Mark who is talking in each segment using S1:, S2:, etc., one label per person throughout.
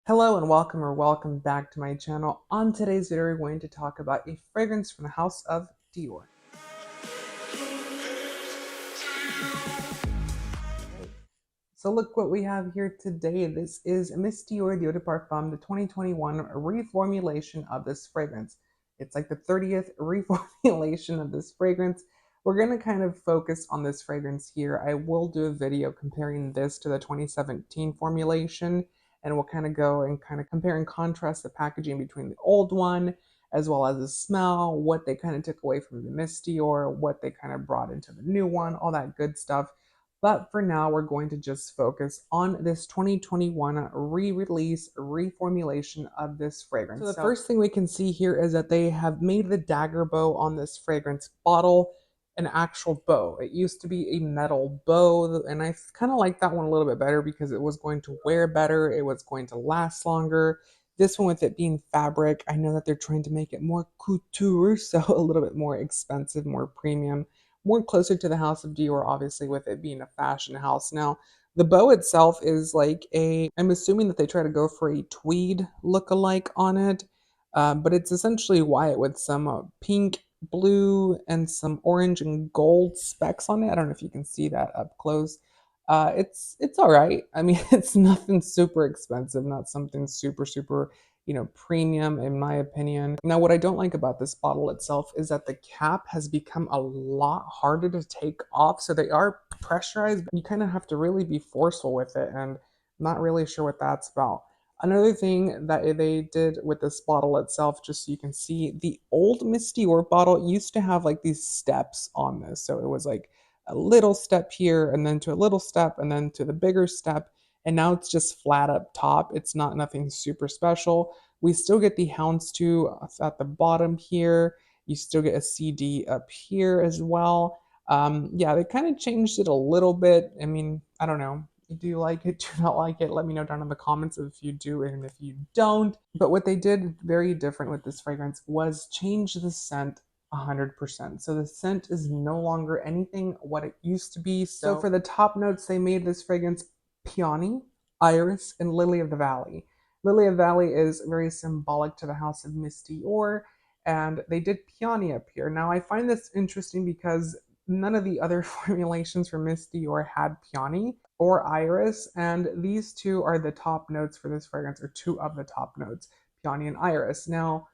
S1: Hello and welcome back to my channel. On today's video, we're going to talk about a fragrance from the house of Dior. So look what we have here today. This is Miss Dior Eau De Parfum, the 2021 reformulation of this fragrance. It's like the 30th reformulation of this fragrance. We're going to kind of focus on this fragrance here. I will do a video comparing this to the 2017 formulation, and we'll kind of go and kind of compare and contrast the packaging between the old one as well as the smell, what they kind of took away from the Miss Dior, what they kind of brought into the new one, all that good stuff. But for now, we're going to just focus on this 2021 re-release, reformulation of this fragrance. So the first thing we can see here is that they have made the dagger bow on this fragrance bottle an actual bow. It used to be a metal bow, and I kind of like that one a little bit better because it was going to wear better, it was going to last longer. This one, with it being fabric, I know that they're trying to make it more couture, so a little bit more expensive, more premium, more closer to the house of Dior, obviously, with it being a fashion house. Now, the bow itself is like I'm assuming that they try to go for a tweed look-alike on it, but it's essentially white with some pink, blue, and some orange and gold specks on it. I don't know if you can see that up close. It's all right. I mean, it's nothing super expensive, not something super premium in my opinion. Now, what I don't like about this bottle itself is that the cap has become a lot harder to take off. So they are pressurized, but you kind of have to really be forceful with it, and I'm not really sure what that's about. Another thing that they did with this bottle itself, just so you can see, the old Miss Dior bottle used to have like these steps on this. So it was like a little step here, and then to a little step, and then to the bigger step. And now it's just flat up top. It's not nothing super special. We still get the houndstooth at the bottom here. You still get a CD up here as well. Yeah, they kind of changed it a little bit. I mean, I don't know. Do you like it? Do you not like it? Let me know down in the comments if you do and if you don't. But what they did very different with this fragrance was change the scent 100%. So the scent is no longer anything what it used to be. So for the top notes, they made this fragrance peony, iris, and lily of the valley. Lily of the Valley is very symbolic to the house of Miss Dior, and they did peony up here. Now, I find this interesting because none of the other formulations for Miss Dior had peony or iris, and these two are the top notes for this fragrance, or two of the top notes, peony and iris. Now,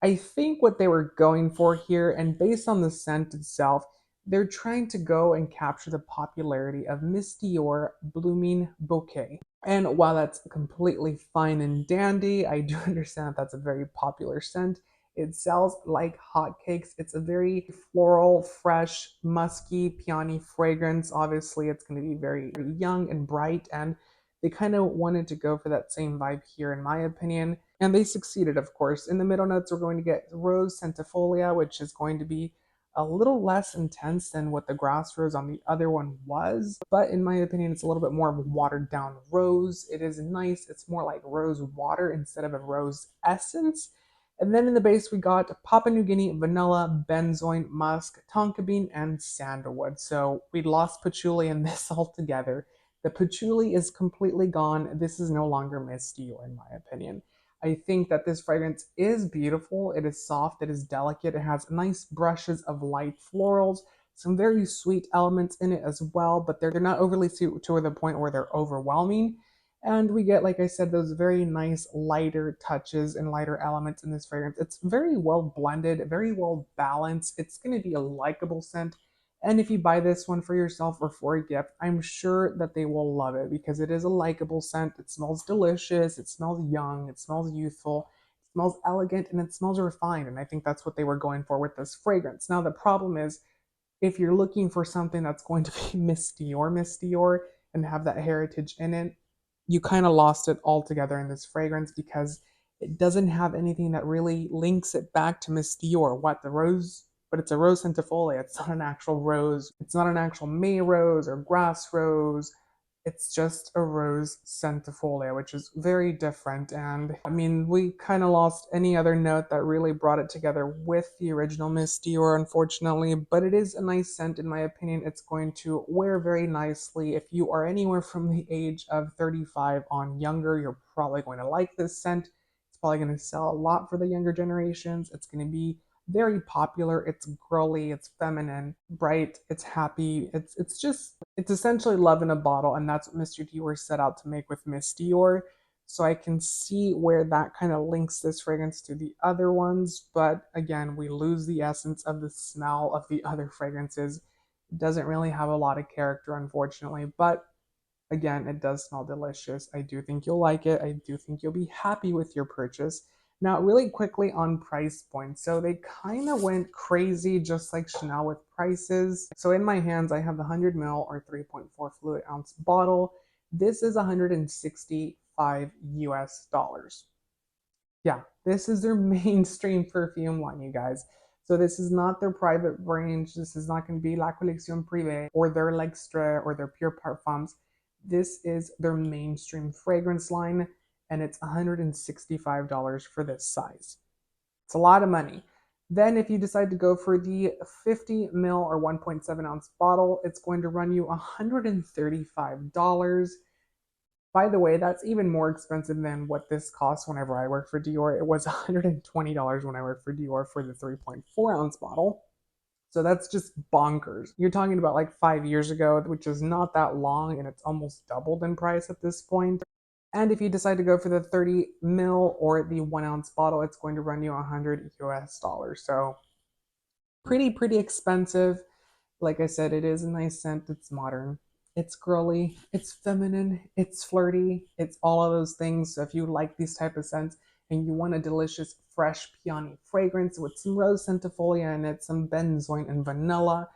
S1: I think what they were going for here, and based on the scent itself, they're trying to go and capture the popularity of Miss Dior Blooming Bouquet. And while that's completely fine and dandy, I do understand that that's a very popular scent. It sells like hotcakes. It's a very floral, fresh, musky, peony fragrance. Obviously, it's going to be very young and bright, and they kind of wanted to go for that same vibe here, in my opinion. And they succeeded, of course. In the middle notes, we're going to get Rose Centifolia, which is going to be a little less intense than what the grass rose on the other one was. But in my opinion, it's a little bit more of a watered down rose. It is nice. It's more like rose water instead of a rose essence. And then in the base, we got Papua New Guinea, vanilla, benzoin, musk, tonka bean, and sandalwood. So we lost patchouli in this altogether. The patchouli is completely gone. This is no longer Miss Dior, in my opinion. I think that this fragrance is beautiful. It is soft, it is delicate, it has nice brushes of light florals, some very sweet elements in it as well, but they're not overly sweet to the point where they're overwhelming. And we get, like I said, those very nice lighter touches and lighter elements in this fragrance. It's very well blended, very well balanced. It's going to be a likable scent. And if you buy this one for yourself or for a gift, I'm sure that they will love it because it is a likable scent. It smells delicious, it smells young, it smells youthful, it smells elegant, and it smells refined. And I think that's what they were going for with this fragrance. Now, the problem is, if you're looking for something that's going to be Miss Dior, and have that heritage in it, you kind of lost it altogether in this fragrance because it doesn't have anything that really links it back to Miss Dior. What, the rose? But it's a rose centifolia. It's not an actual rose. It's not an actual May rose or grass rose. It's just a rose centifolia, which is very different. And I mean, we kind of lost any other note that really brought it together with the original Miss Dior, unfortunately. But it is a nice scent, in my opinion. It's going to wear very nicely. If you are anywhere from the age of 35 on younger, you're probably going to like this scent. It's probably going to sell a lot for the younger generations. It's going to be very popular. It's girly, it's feminine, bright, it's happy. It's essentially love in a bottle, and that's what Mr. Dior set out to make with Miss Dior. So I can see where that kind of links this fragrance to the other ones, but again, we lose the essence of the smell of the other fragrances. It doesn't really have a lot of character, unfortunately, but again, it does smell delicious. I do think you'll like it. I do think you'll be happy with your purchase. Now, really quickly on price points. So they kind of went crazy just like Chanel with prices. So in my hands, I have the 100 ml or 3.4 fluid ounce bottle. This is 165 US dollars. Yeah, this is their mainstream perfume line, you guys. So this is not their private range. This is not going to be La Collection Privée or their L'Extrait or their Pure Parfums. This is their mainstream fragrance line, and it's $165 for this size. It's a lot of money. Then if you decide to go for the 50 ml or 1.7 ounce bottle, it's going to run you $135. By the way, that's even more expensive than what this cost whenever I worked for Dior. It was $120 when I worked for Dior for the 3.4 ounce bottle. So that's just bonkers. You're talking about like 5 years ago, which is not that long, and it's almost doubled in price at this point. And if you decide to go for the 30 ml or the 1 ounce bottle, it's going to run you 100 US dollars. So pretty expensive. Like I said, it is a nice scent. It's modern. It's girly. It's feminine. It's flirty. It's all of those things. So if you like these type of scents and you want a delicious, fresh peony fragrance with some rose centifolia in it, some benzoin and vanilla,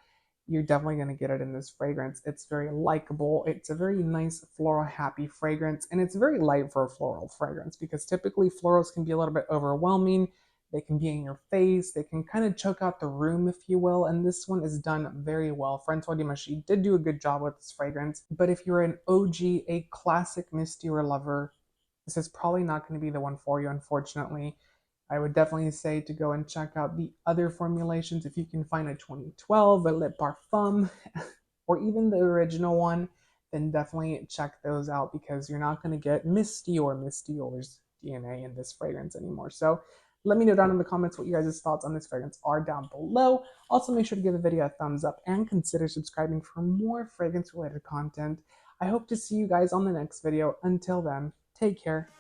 S1: you're definitely going to get it in this fragrance. It's very likable. It's a very nice floral happy fragrance, and it's very light for a floral fragrance because typically florals can be a little bit overwhelming. They can be in your face. They can kind of choke out the room, if you will. And this one is done very well. François Dimashi did do a good job with this fragrance. But if you're an OG, a classic Miss Dior lover, this is probably not going to be the one for you, unfortunately. I would definitely say to go and check out the other formulations. If you can find a 2012, a Eau Parfum, or even the original one, then definitely check those out because you're not going to get Miss Dior's DNA in this fragrance anymore. So let me know down in the comments what you guys' thoughts on this fragrance are down below. Also, make sure to give the video a thumbs up and consider subscribing for more fragrance related content. I hope to see you guys on the next video. Until then, take care.